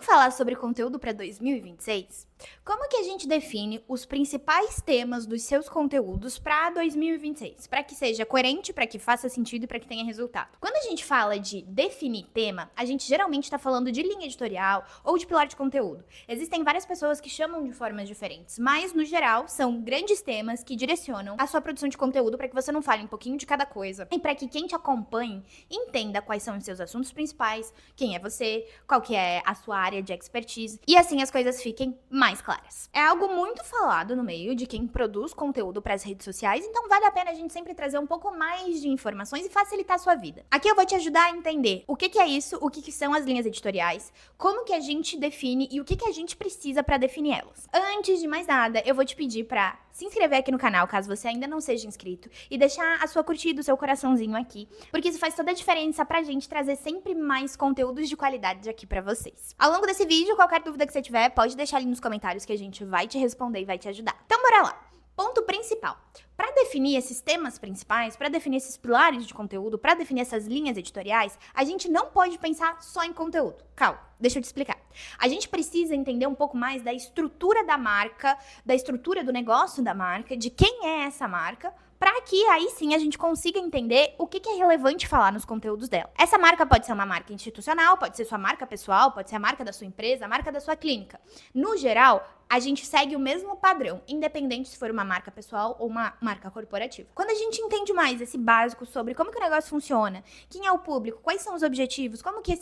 falar sobre conteúdo para 2026? Como que a gente define os principais temas dos seus conteúdos para 2026? Para que seja coerente, para que faça sentido e para que tenha resultado. Quando a gente fala de definir tema, a gente geralmente está falando de linha editorial ou de pilar de conteúdo. Existem várias pessoas que chamam de formas diferentes, mas no geral são grandes temas que direcionam a sua produção de conteúdo para que você não fale um pouquinho de cada coisa e para que quem te acompanhe entenda quais são os seus assuntos principais, quem é você, qual que é a sua área de expertise e assim as coisas fiquem mais claras. É algo muito falado no meio de quem produz conteúdo para as redes sociais, então vale a pena a gente sempre trazer um pouco mais de informações e facilitar a sua vida. Aqui eu vou te ajudar a entender o que é isso, o que são as linhas editoriais, como que a gente define e o que a gente precisa para definir elas. Antes de mais nada, eu vou te pedir para se inscrever aqui no canal, caso você ainda não seja inscrito, e deixar a sua curtida, o seu coraçãozinho aqui, porque isso faz toda a diferença pra gente trazer sempre mais conteúdos de qualidade aqui pra vocês. Ao longo desse vídeo, qualquer dúvida que você tiver, pode deixar ali nos comentários que a gente vai te responder e vai te ajudar. Então bora lá! Ponto principal. Para definir esses temas principais, para definir esses pilares de conteúdo, para definir essas linhas editoriais, a gente não pode pensar só em conteúdo. Calma, deixa eu te explicar. A gente precisa entender um pouco mais da estrutura da marca, da estrutura do negócio da marca, de quem é essa marca, para que aí sim a gente consiga entender o que é relevante falar nos conteúdos dela. Essa marca pode ser uma marca institucional, pode ser sua marca pessoal, pode ser a marca da sua empresa, a marca da sua clínica. No geral, a gente segue o mesmo padrão, independente se for uma marca pessoal ou uma marca corporativa. Quando a gente entende mais esse básico sobre como que o negócio funciona, quem é o público, quais são os objetivos, como que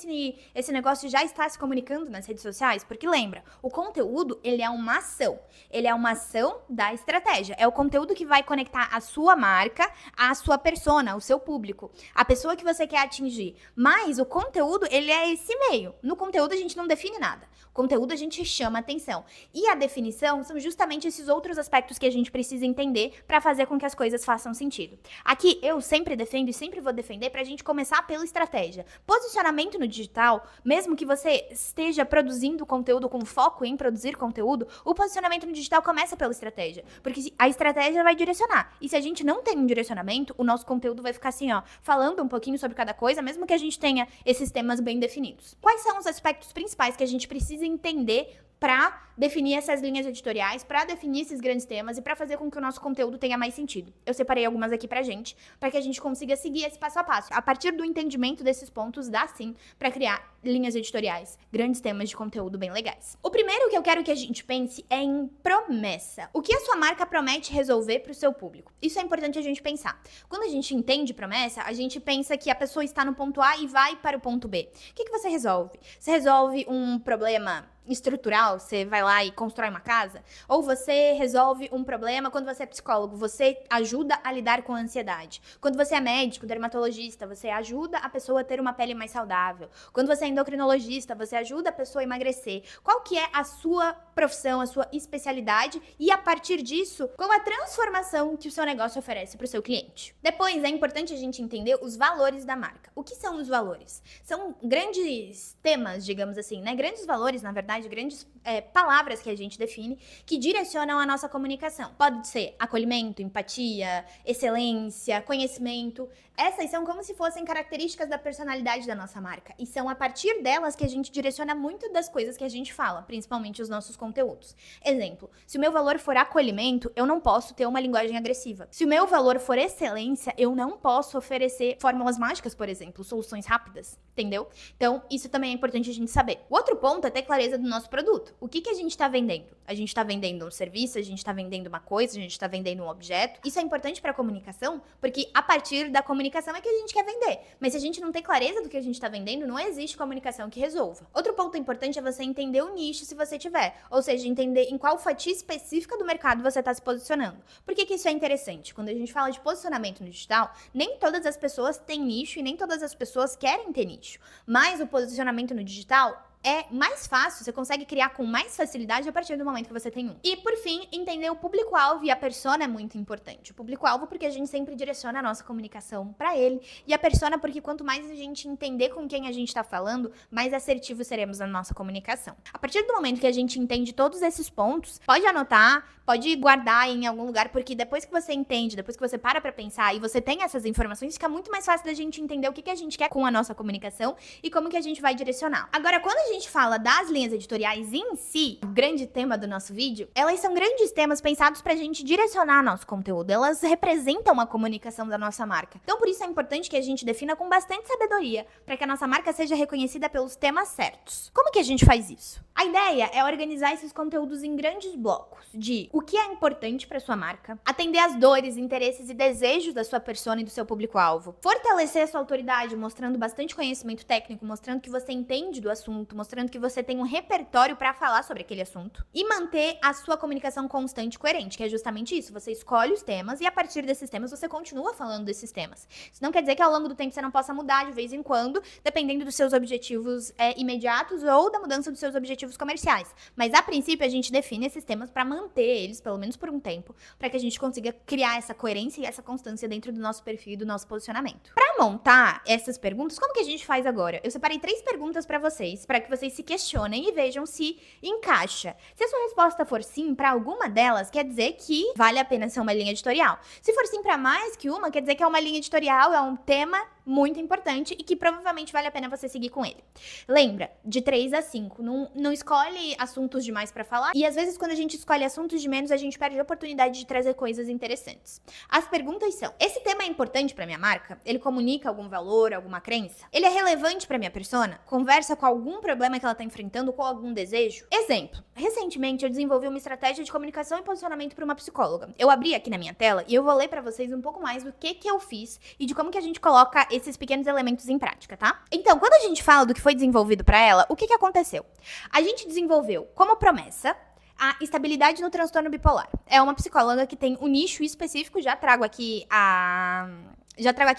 esse negócio já está se comunicando nas redes sociais, porque lembra, o conteúdo, ele é uma ação da estratégia. É o conteúdo que vai conectar a sua marca à sua persona, ao seu público, a pessoa que você quer atingir. Mas o conteúdo, ele é esse meio. No conteúdo a gente não define nada. O conteúdo a gente chama atenção. E a definição são justamente esses outros aspectos que a gente precisa entender para fazer com que as coisas façam sentido. Aqui eu sempre defendo e sempre vou defender pra gente começar pela estratégia. Posicionamento no digital, mesmo que você esteja produzindo conteúdo com foco em produzir conteúdo, o posicionamento no digital começa pela estratégia, porque a estratégia vai direcionar. E se a gente não tem um direcionamento, o nosso conteúdo vai ficar assim, ó, falando um pouquinho sobre cada coisa, mesmo que a gente tenha esses temas bem definidos. Quais são os aspectos principais que a gente precisa entender para definir essas linhas editoriais, para definir esses grandes temas e para fazer com que o nosso conteúdo tenha mais sentido? Eu separei algumas aqui pra gente, para que a gente consiga seguir esse passo a passo. A partir do entendimento desses pontos, dá sim para criar linhas editoriais, grandes temas de conteúdo bem legais. O primeiro que eu quero que a gente pense é em promessa. O que a sua marca promete resolver para o seu público? Isso é importante a gente pensar. Quando a gente entende promessa, a gente pensa que a pessoa está no ponto A e vai para o ponto B. O que você resolve? Você resolve um problema estrutural, você vai lá e constrói uma casa, ou você resolve um problema quando você é psicólogo, você ajuda a lidar com a ansiedade. Quando você é médico, dermatologista, você ajuda a pessoa a ter uma pele mais saudável. Quando você é endocrinologista, você ajuda a pessoa a emagrecer. Qual que é a sua profissão, a sua especialidade e a partir disso, qual a transformação que o seu negócio oferece para o seu cliente? Depois, é importante a gente entender os valores da marca. O que são os valores? São grandes temas, digamos assim, né? Grandes valores, na verdade, grandes palavras que a gente define que direcionam a nossa comunicação. Pode ser acolhimento, empatia, excelência, conhecimento. Essas são como se fossem características da personalidade da nossa marca. E são a partir delas que a gente direciona muito das coisas que a gente fala, principalmente os nossos conteúdos. Exemplo, se o meu valor for acolhimento, eu não posso ter uma linguagem agressiva. Se o meu valor for excelência, eu não posso oferecer fórmulas mágicas, por exemplo, soluções rápidas, entendeu? Então, isso também é importante a gente saber. O outro ponto é ter clareza do nosso produto. O que a gente está vendendo? A gente está vendendo um serviço, a gente está vendendo uma coisa, a gente está vendendo um objeto. Isso é importante para a comunicação, porque a partir da comunicação é que a gente quer vender. Mas se a gente não tem clareza do que a gente está vendendo, não existe comunicação que resolva. Outro ponto importante é você entender o nicho se você tiver, ou seja, entender em qual fatia específica do mercado você está se posicionando. Por que isso é interessante? Quando a gente fala de posicionamento no digital, nem todas as pessoas têm nicho e nem todas as pessoas querem ter nicho. Mas o posicionamento no digital é mais fácil, você consegue criar com mais facilidade a partir do momento que você tem um. E, por fim, entender o público-alvo e a persona é muito importante. O público-alvo porque a gente sempre direciona a nossa comunicação para ele, e a persona porque quanto mais a gente entender com quem a gente está falando, mais assertivos seremos na nossa comunicação. A partir do momento que a gente entende todos esses pontos, pode anotar, pode guardar em algum lugar, porque depois que você entende, depois que você para pensar e você tem essas informações, fica muito mais fácil da gente entender o que a gente quer com a nossa comunicação e como que a gente vai direcionar. Agora, quando a gente fala das linhas editoriais em si, o grande tema do nosso vídeo, elas são grandes temas pensados pra gente direcionar nosso conteúdo. Elas representam a comunicação da nossa marca. Então, por isso é importante que a gente defina com bastante sabedoria para que a nossa marca seja reconhecida pelos temas certos. Como que a gente faz isso? A ideia é organizar esses conteúdos em grandes blocos de o que é importante para sua marca, atender às dores, interesses e desejos da sua persona e do seu público-alvo, fortalecer a sua autoridade, mostrando bastante conhecimento técnico, mostrando que você entende do assunto, mostrando que você tem um repertório para falar sobre aquele assunto, e manter a sua comunicação constante e coerente, que é justamente isso. Você escolhe os temas e a partir desses temas você continua falando desses temas. Isso não quer dizer que ao longo do tempo você não possa mudar de vez em quando, dependendo dos seus objetivos imediatos ou da mudança dos seus objetivos comerciais. Mas a princípio a gente define esses temas para manter eles, pelo menos por um tempo, para que a gente consiga criar essa coerência e essa constância dentro do nosso perfil e do nosso posicionamento. Para montar essas perguntas, como que a gente faz agora? Eu separei 3 perguntas para vocês que se questionem e vejam se encaixa. Se a sua resposta for sim para alguma delas, quer dizer que vale a pena ser uma linha editorial. Se for sim para mais que uma, quer dizer que é uma linha editorial, é um tema muito importante e que provavelmente vale a pena você seguir com ele. Lembra, de 3 a 5, não escolhe assuntos demais pra falar, e às vezes quando a gente escolhe assuntos de menos, a gente perde a oportunidade de trazer coisas interessantes. As perguntas são: esse tema é importante pra minha marca? Ele comunica algum valor, alguma crença? Ele é relevante pra minha persona? Conversa com algum problema que ela tá enfrentando, com algum desejo? Exemplo, recentemente eu desenvolvi uma estratégia de comunicação e posicionamento pra uma psicóloga. Eu abri aqui na minha tela e eu vou ler pra vocês um pouco mais do que eu fiz e de como que a gente coloca esses pequenos elementos em prática, tá? Então, quando a gente fala do que foi desenvolvido para ela, o que aconteceu? A gente desenvolveu como promessa a estabilidade no transtorno bipolar. É uma psicóloga que tem um nicho específico, já trago aqui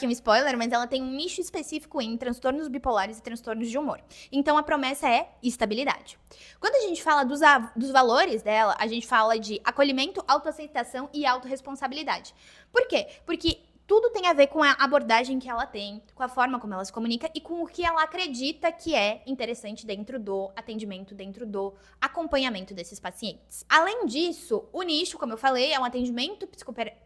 um spoiler, mas ela tem um nicho específico em transtornos bipolares e transtornos de humor. Então, a promessa é estabilidade. Quando a gente fala dos valores dela, a gente fala de acolhimento, autoaceitação e autorresponsabilidade. Por quê? Porque tudo tem a ver com a abordagem que ela tem, com a forma como ela se comunica e com o que ela acredita que é interessante dentro do atendimento, dentro do acompanhamento desses pacientes. Além disso, o nicho, como eu falei, é um atendimento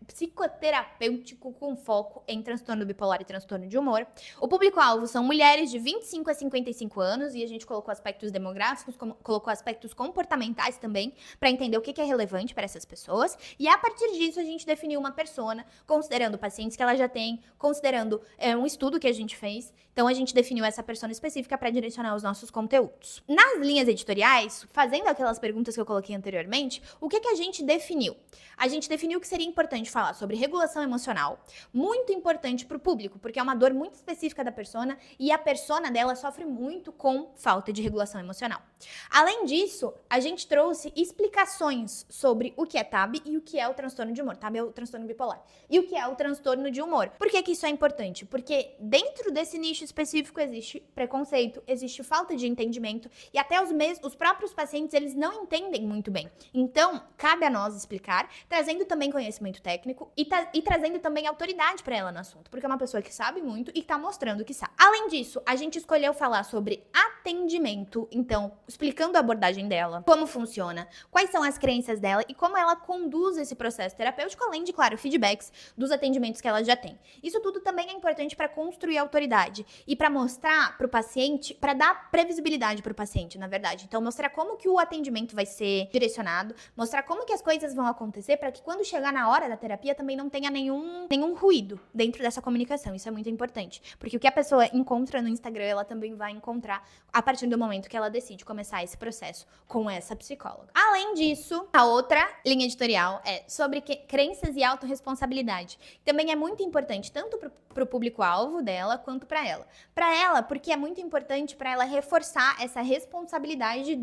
psicoterapêutico com foco em transtorno bipolar e transtorno de humor. O público-alvo são mulheres de 25 a 55 anos e a gente colocou aspectos demográficos, colocou aspectos comportamentais também, para entender o que é relevante para essas pessoas. E a partir disso, a gente definiu uma persona, considerando pacientes que ela já tem, considerando um estudo que a gente fez. Então, a gente definiu essa persona específica para direcionar os nossos conteúdos. Nas linhas editoriais, fazendo aquelas perguntas que eu coloquei anteriormente, o que a gente definiu? A gente definiu que seria importante falar sobre regulação emocional, muito importante para o público, porque é uma dor muito específica da persona e a persona dela sofre muito com falta de regulação emocional. Além disso, a gente trouxe explicações sobre o que é TAB e o que é o transtorno de humor. TAB é o transtorno bipolar. E o que é o transtorno de humor. Por que isso é importante? Porque dentro desse nicho específico existe preconceito, existe falta de entendimento e até os próprios pacientes, eles não entendem muito bem. Então, cabe a nós explicar, trazendo também conhecimento técnico e trazendo também autoridade para ela no assunto, porque é uma pessoa que sabe muito e tá mostrando que sabe. Além disso, a gente escolheu falar sobre atendimento, então, explicando a abordagem dela, como funciona, quais são as crenças dela e como ela conduz esse processo terapêutico, além de, claro, feedbacks dos atendimentos que ela já tem. Isso tudo também é importante para construir autoridade e para mostrar para o paciente, para dar previsibilidade para o paciente, na verdade. Então, mostrar como que o atendimento vai ser direcionado, mostrar como que as coisas vão acontecer para que quando chegar na hora da terapia também não tenha nenhum ruído dentro dessa comunicação. Isso é muito importante, porque o que a pessoa encontra no Instagram, ela também vai encontrar a partir do momento que ela decide começar esse processo com essa psicóloga. Além disso, a outra linha editorial é sobre crenças e autorresponsabilidade. Também é muito importante, tanto para o público-alvo dela, quanto para ela. Para ela, porque é muito importante para ela reforçar essa responsabilidade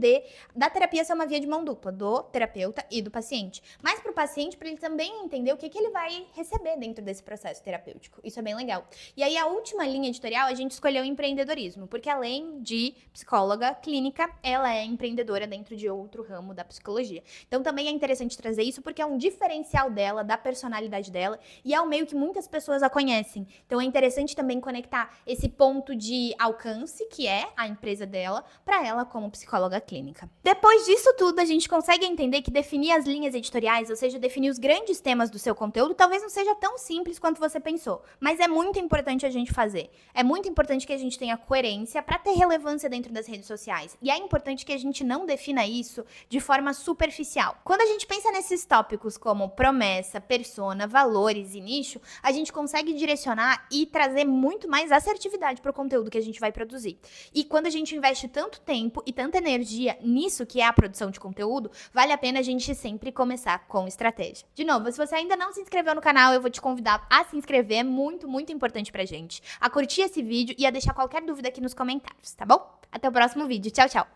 da terapia ser uma via de mão dupla, do terapeuta e do paciente. Mas para o paciente, para ele também entender o que ele vai receber dentro desse processo terapêutico. Isso é bem legal. E aí, a última linha editorial, a gente escolheu empreendedorismo, porque além de psicóloga clínica, ela é empreendedora dentro de outro ramo da psicologia. Então também é interessante trazer isso porque é um diferencial dela, da personalidade dela, e é um meio que muitas pessoas a conhecem. Então é interessante também conectar esse ponto de alcance, que é a empresa dela, para ela como psicóloga clínica. Depois disso tudo, a gente consegue entender que definir as linhas editoriais, ou seja, definir os grandes temas do seu conteúdo, talvez não seja tão simples quanto você pensou, mas é muito importante a gente fazer. É muito importante que a gente tenha coerência para ter relevância dentro das redes sociais. E é importante que a gente não defina isso de forma superficial. Quando a gente pensa nesses tópicos como promessa, persona, valores e nicho, a gente consegue direcionar e trazer muito mais assertividade para o conteúdo que a gente vai produzir. E quando a gente investe tanto tempo e tanta energia nisso que é a produção de conteúdo, vale a pena a gente sempre começar com estratégia. De novo, se você ainda não se inscreveu no canal, eu vou te convidar a se inscrever, é muito, muito importante pra gente. A curtir esse vídeo e a deixar qualquer dúvida aqui nos comentários, tá bom? Até o próximo vídeo. Tchau, tchau!